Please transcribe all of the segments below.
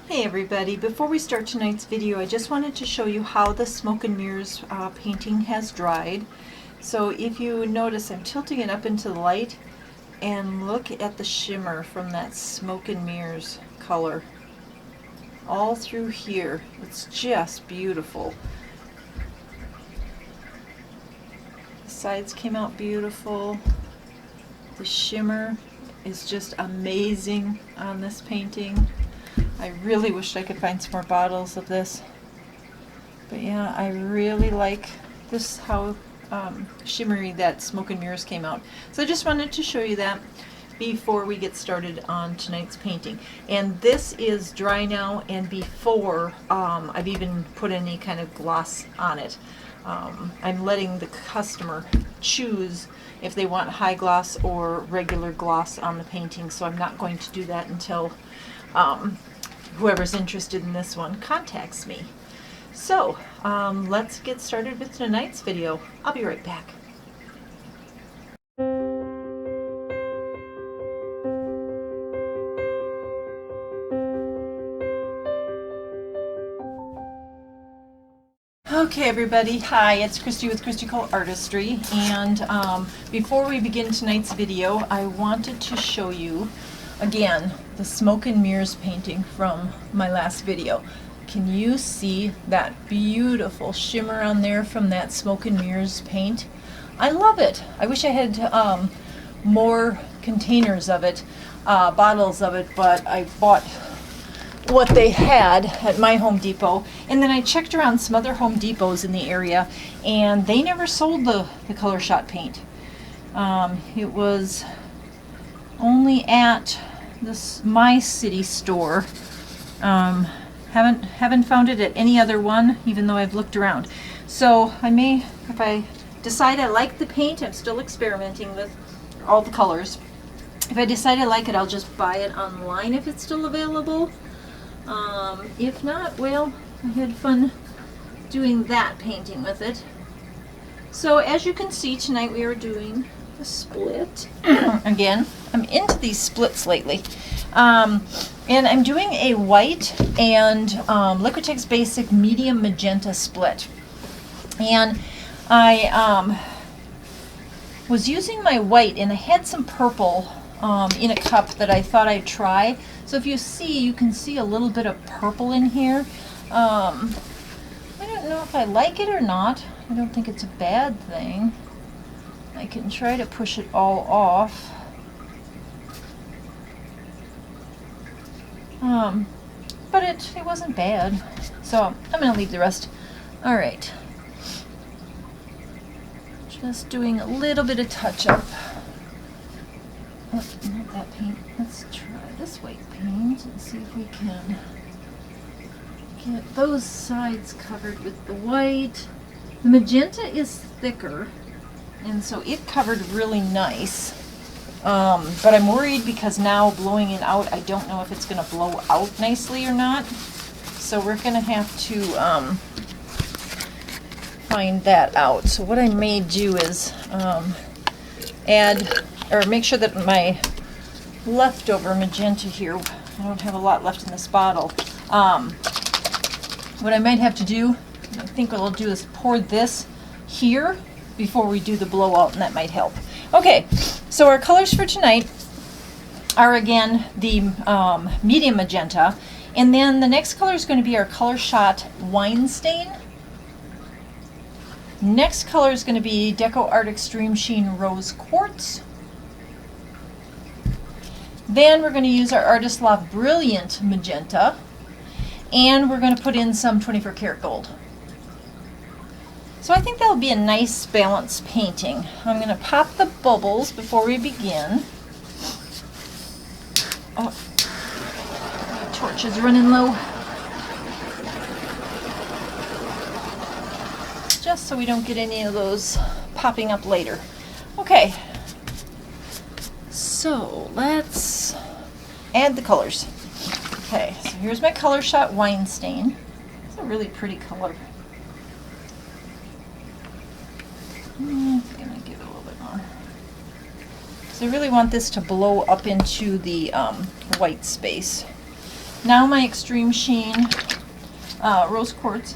Hey everybody, before we start tonight's video I just wanted to show you how the smoke and mirrors painting has dried. So if you notice, I'm tilting it up into the light and look at the shimmer from that smoke and mirrors color all through here. It's just beautiful. The sides came out beautiful. The shimmer is just amazing on this painting. I really wished I could find some more bottles of this. But yeah, I really like this, how shimmery that smoke and mirrors came out. So I just wanted to show you that before we get started on tonight's painting. And this is dry now, and before I've even put any kind of gloss on it. I'm letting the customer choose if they want high gloss or regular gloss on the painting, so I'm not going to do that until whoever's interested in this one contacts me. So let's get started with tonight's video. I'll be right back. Okay everybody, hi, it's Christy with CColeArtistry, and before we begin tonight's video I wanted to show you again the smoke and mirrors painting from my last video. Can you see that beautiful shimmer on there from that smoke and mirrors paint? I love it. I wish I had more containers of it, bottles of it, but I bought what they had at my Home Depot, and then I checked around some other Home Depots in the area and they never sold the COLORSHOT paint. It was only at this my city store. Haven't found it at any other one, even though I've looked around. So I may, if I decide I like the paint, I'm still experimenting with all the colors. If I decide I like it, I'll just buy it online if it's still available. If not, well, I had fun doing that painting with it. So as you can see, tonight we are doing a split. Again, I'm into these splits lately. And I'm doing a white and Liquitex Basic medium magenta split. And I was using my white, and I had some purple in a cup that I thought I'd try. So if you see, you can see a little bit of purple in here. I don't know if I like it or not. I don't think it's a bad thing. I can try to push it all off. But it wasn't bad. So I'm going to leave the rest. Alright. Just doing a little bit of touch-up. Oh, not that paint. Let's try this white paint and see if we can get those sides covered with the white. The magenta is thicker, and so it covered really nice. But I'm worried because now blowing it out, I don't know if it's going to blow out nicely or not. So we're going to have to find that out. So what I may do is add, or make sure that my leftover magenta here, I don't have a lot left in this bottle. What I might have to do, I think what I'll do is pour this here before we do the blowout, and that might help. Okay, so our colors for tonight are again the medium magenta, and then the next color is going to be our COLORSHOT Wine Stain. Next color is going to be Deco Art Extreme Sheen Rose Quartz. Then we're going to use our Artist Loft Brilliant Magenta, and we're going to put in some 24 karat gold. So I think that'll be a nice balanced painting. I'm going to pop the bubbles before we begin. Oh, my torch is running low. Just so we don't get any of those popping up later. Okay, so let's add the colors. Okay, so here's my COLORSHOT Wine Stain. It's a really pretty color. I'm gonna give it a little bit more. So I really want this to blow up into the white space. Now my Extreme Sheen Rose Quartz.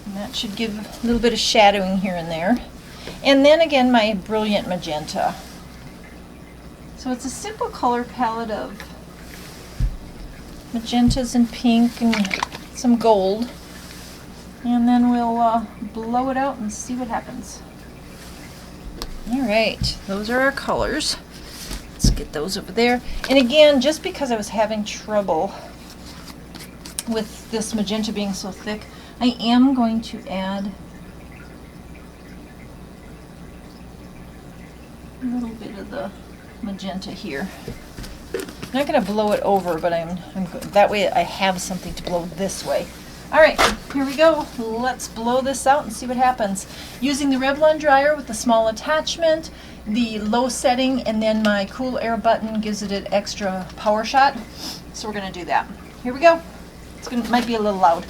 And that should give a little bit of shadowing here and there. And then again my Brilliant Magenta. So it's a simple color palette of magentas and pink and some gold. And then we'll blow it out and see what happens. Alright, those are our colors. Let's get those over there. And again, just because I was having trouble with this magenta being so thick, I am going to add a little bit of the magenta here. I'm not going to blow it over, but I'm that way I have something to blow this way. Alright, here we go. Let's blow this out and see what happens. Using the Revlon dryer with the small attachment, the low setting, and then my Cool Air button gives it an extra power shot. So we're going to do that. Here we go. It might be a little loud.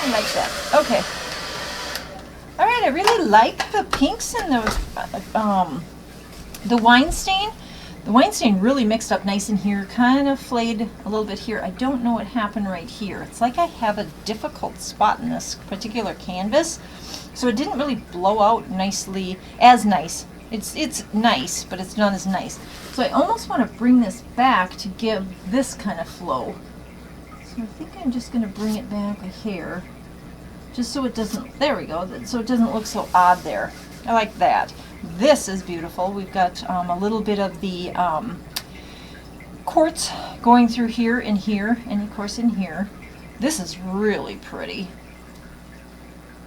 Like that. Okay. All right. I really like the pinks and the wine stain. The wine stain really mixed up nice in here. Kind of flayed a little bit here. I don't know what happened right here. It's like I have a difficult spot in this particular canvas, so it didn't really blow out nicely. As nice. It's nice, but it's not as nice. So I almost want to bring this back to give this kind of flow. So I think I'm just going to bring it back a hair. Just so it doesn't, there we go, so it doesn't look so odd there. I like that. This is beautiful. We've got a little bit of the quartz going through here, and of course in here. This is really pretty.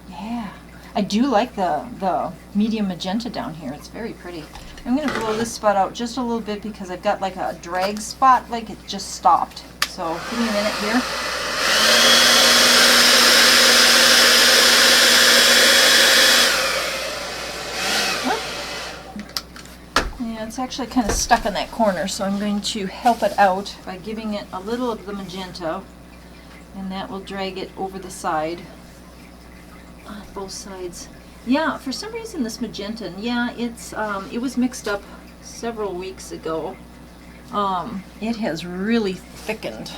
Yeah. I do like the medium magenta down here. It's very pretty. I'm going to blow this spot out just a little bit because I've got like a drag spot, like it just stopped. So give me a minute here. Yeah, it's actually kind of stuck in that corner, so I'm going to help it out by giving it a little of the magenta, and that will drag it over the side, on both sides. Yeah, for some reason this magenta, yeah, it was mixed up several weeks ago. It has really thickened.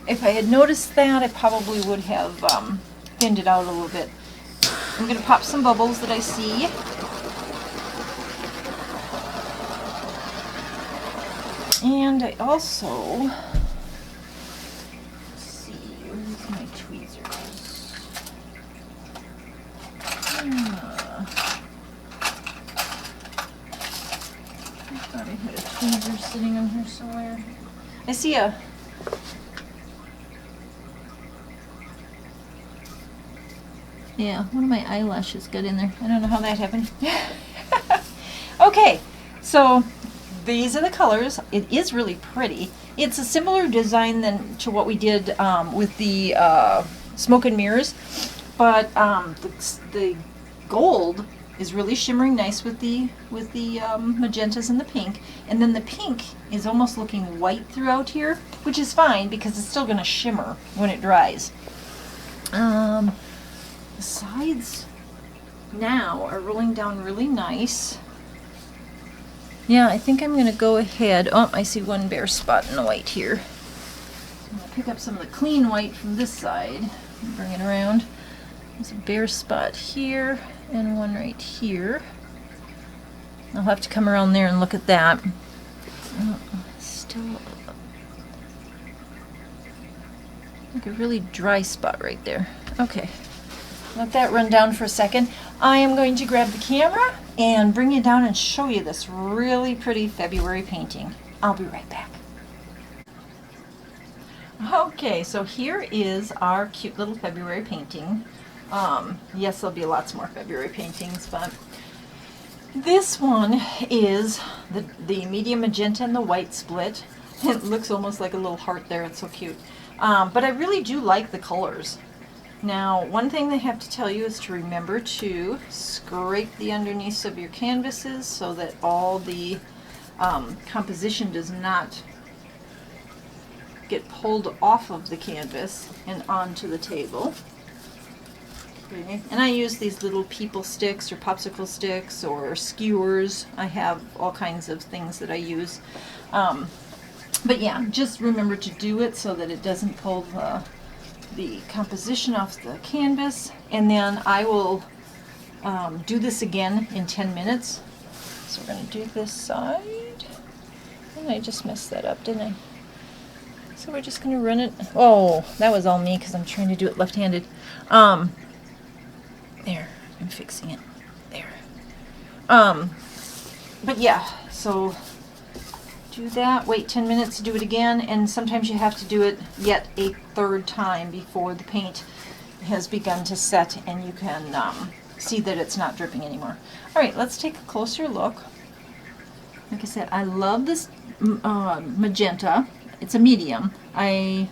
If I had noticed that, I probably would have thinned it out a little bit. I'm going to pop some bubbles that I see. And I also, let's see, where's my tweezers? I thought I had a tweezer sitting in here somewhere. I see a, yeah, one of my eyelashes got in there. I don't know how that happened. Okay, so these are the colors. It is really pretty. It's a similar design than to what we did with the smoke and mirrors, but the gold is really shimmering nice with the magentas and the pink, and then the pink is almost looking white throughout here, which is fine because it's still going to shimmer when it dries. The sides now are rolling down really nice. Yeah, I think I'm going to go ahead. Oh, I see one bare spot in the white here. So I'm going to pick up some of the clean white from this side and bring it around. There's a bare spot here and one right here. I'll have to come around there and look at that. Still like a really dry spot right there. Okay, let that run down for a second. I am going to grab the camera and bring you down and show you this really pretty February painting. I'll be right back. Okay, so here is our cute little February painting. Yes, there'll be lots more February paintings, but this one is the medium magenta and the white split. It looks almost like a little heart there. It's so cute. But I really do like the colors. Now, one thing they have to tell you is to remember to scrape the underneath of your canvases so that all the composition does not get pulled off of the canvas and onto the table. Okay. And I use these little people sticks or popsicle sticks or skewers. I have all kinds of things that I use. But yeah, just remember to do it so that it doesn't pull the composition off the canvas. And then I will do this again in 10 minutes. So we're going to do this side. And I just messed that up, didn't I? So we're just going to run it. Oh, that was all me because I'm trying to do it left-handed. There, I'm fixing it. There. But yeah, so do that, wait 10 minutes, do it again, and sometimes you have to do it yet a third time before the paint has begun to set and you can see that it's not dripping anymore. Alright, let's take a closer look. Like I said, I love this magenta. It's a medium. I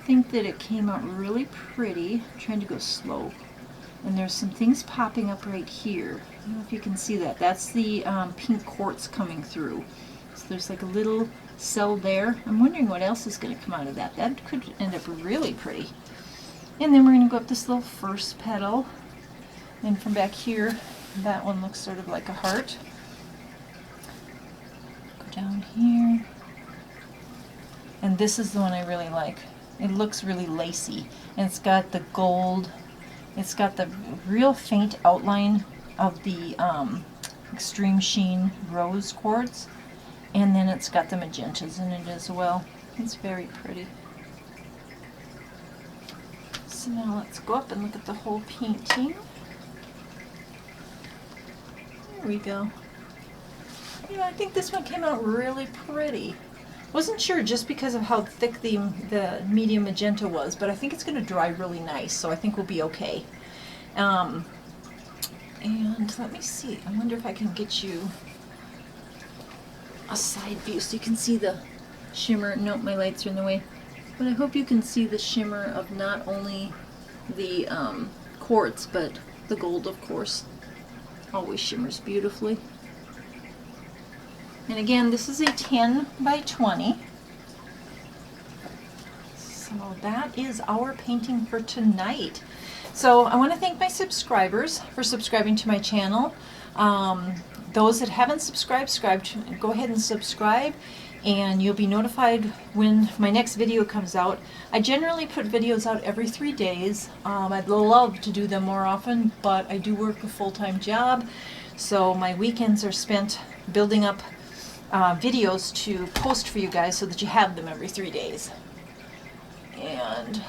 think that it came out really pretty. I'm trying to go slow. And there's some things popping up right here. I don't know if you can see that. That's the pink quartz coming through. So there's like a little cell there. I'm wondering what else is going to come out of that. That could end up really pretty. And then we're going to go up this little first petal. And from back here, that one looks sort of like a heart. Go down here. And this is the one I really like. It looks really lacy. And it's got the gold. It's got the real faint outline of the extreme sheen rose quartz. And then it's got the magentas in it as well. It's very pretty. So now let's go up and look at the whole painting. There we go. Yeah, I think this one came out really pretty. Wasn't sure just because of how thick the medium magenta was, but I think it's going to dry really nice, so I think we'll be okay. And let me see. I wonder if I can get you a side view so you can see the shimmer. Nope, my lights are in the way. But I hope you can see the shimmer of not only the quartz, but the gold, of course. Always shimmers beautifully. And again, this is a 10 by 20. So that is our painting for tonight. So I want to thank my subscribers for subscribing to my channel. Those that haven't subscribed, go ahead and subscribe, and you'll be notified when my next video comes out. I generally put videos out every 3 days. I'd love to do them more often, but I do work a full-time job, so my weekends are spent building up videos to post for you guys so that you have them every 3 days. And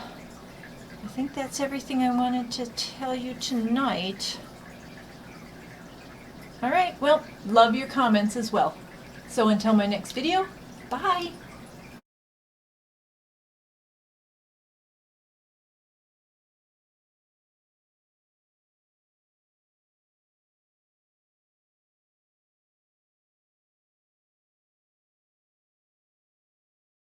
I think that's everything I wanted to tell you tonight. Alright, well, love your comments as well. So until my next video, bye!